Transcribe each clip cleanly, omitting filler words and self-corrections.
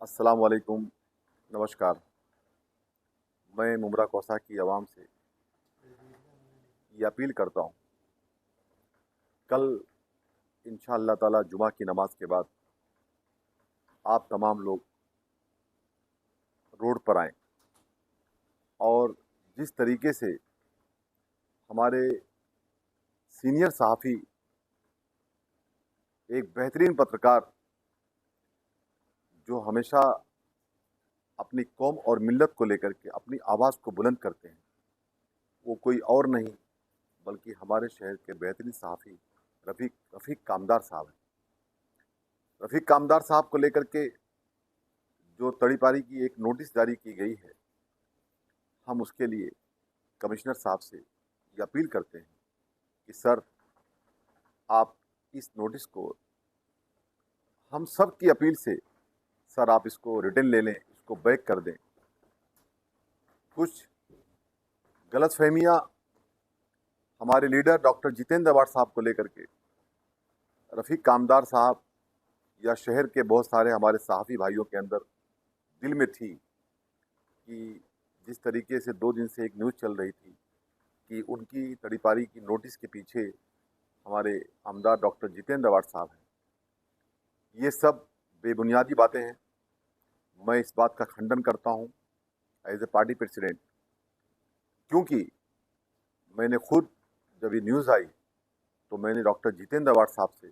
अस्सलाम वालेकुम, नमस्कार। मैं मुमरा कौसा की आवाम से ये अपील करता हूँ, कल इंशाअल्लाह ताला जुमा की नमाज के बाद आप तमाम लोग रोड पर आएँ और जिस तरीके से हमारे सीनियर सहाफ़ी, एक बेहतरीन पत्रकार जो हमेशा अपनी कौम और मिल्लत को लेकर के अपनी आवाज़ को बुलंद करते हैं, वो कोई और नहीं बल्कि हमारे शहर के बेहतरीन सहाफ़ी रफ़ीक कामदार साहब हैं। रफ़ीक कामदार साहब को लेकर के जो तड़ीपारी की एक नोटिस जारी की गई है, हम उसके लिए कमिश्नर साहब से ये अपील करते हैं कि सर, आप इस नोटिस को, हम सब की अपील से सर आप इसको रिटर्न ले लें, इसको बैक कर दें। कुछ गलतफहमियां हमारे लीडर डॉक्टर जितेंद्र अवार्ड साहब को लेकर के रफ़ीक कामदार साहब या शहर के बहुत सारे हमारे सहाफ़ी भाइयों के अंदर दिल में थी कि जिस तरीके से 2 दिन से एक न्यूज़ चल रही थी कि उनकी तड़ीपारी की नोटिस के पीछे हमारे आमदार डॉक्टर जितेंद्र अवार्ड साहब हैं। ये सब बेबुनियादी बातें हैं। मैं इस बात का खंडन करता हूँ एज ए पार्टी प्रेसिडेंट, क्योंकि मैंने खुद जब ये न्यूज़ आई तो मैंने डॉक्टर जितेंद्र अवार्ड साहब से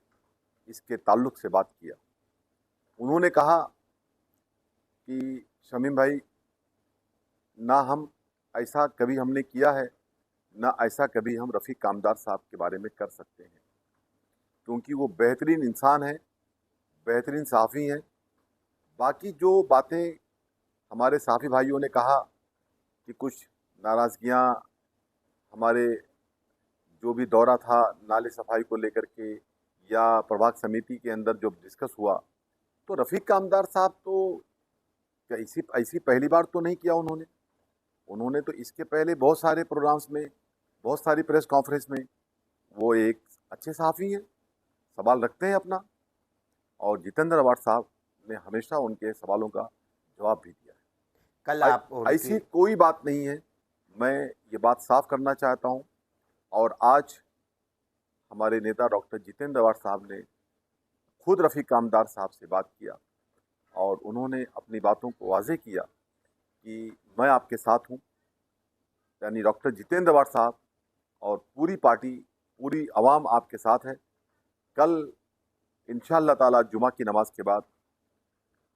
इसके ताल्लुक़ से बात किया। उन्होंने कहा कि शमीम भाई, ना हम ऐसा कभी हमने किया है, ना ऐसा कभी हम रफ़ीक कामदार साहब के बारे में कर सकते हैं, क्योंकि वो बेहतरीन इंसान हैं, बेहतरीन सहाफ़ी हैं। बाकी जो बातें हमारे सहाफ़ी भाइयों ने कहा कि कुछ नाराज़गियाँ, हमारे जो भी दौरा था नाले सफाई को लेकर के या प्रभाग समिति के अंदर जो डिस्कस हुआ, तो रफ़ीक कामदार साहब तो क्या ऐसी ऐसी पहली बार तो नहीं किया उन्होंने। उन्होंने तो इसके पहले बहुत सारे प्रोग्राम्स में, बहुत सारी प्रेस कॉन्फ्रेंस में वो एक अच्छे सहाफ़ी हैं, सवाल रखते हैं अपना, और जितेंद्र अवार्ड साहब ने हमेशा उनके सवालों का जवाब भी दिया कल है। आप उनकी ऐसी कोई बात नहीं है, मैं ये बात साफ करना चाहता हूँ। और आज हमारे नेता डॉक्टर जितेंद्र अवार्ड साहब ने खुद रफ़ीक कामदार साहब से बात किया और उन्होंने अपनी बातों को वाज़ेह किया कि मैं आपके साथ हूँ, यानी डॉक्टर जितेंद्र अवार्ड साहब और पूरी पार्टी, पूरी आवाम आपके साथ है। कल इंशाअल्लाह ताला जुमा की नमाज के बाद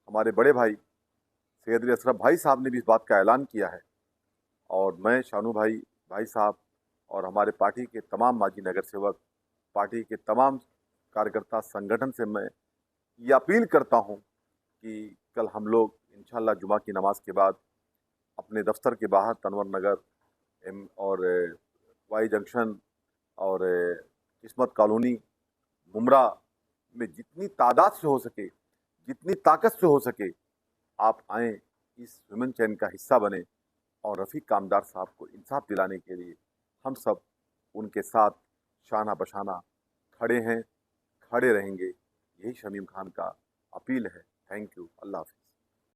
हमारे बड़े भाई सैयद अली अशरफ भाई साहब ने भी इस बात का ऐलान किया है, और मैं शानू भाई साहब और हमारे पार्टी के तमाम माजी नगर सेवक, पार्टी के तमाम कार्यकर्ता संगठन से मैं ये अपील करता हूँ कि कल हम लोग इंशाअल्लाह जुमा की नमाज के बाद अपने दफ्तर के बाहर तनवर नगर और वाई जंक्शन और किस्मत कॉलोनी, मुमरा में जितनी तादाद से हो सके, जितनी ताकत से हो सके, आप आएँ, इस वुमेन चैन का हिस्सा बने और रफ़ीक कामदार साहब को इंसाफ दिलाने के लिए हम सब उनके साथ शाना बशाना खड़े हैं, खड़े रहेंगे। यही शमीम खान का अपील है। Thank you. अल्लाह हाफ़िज़।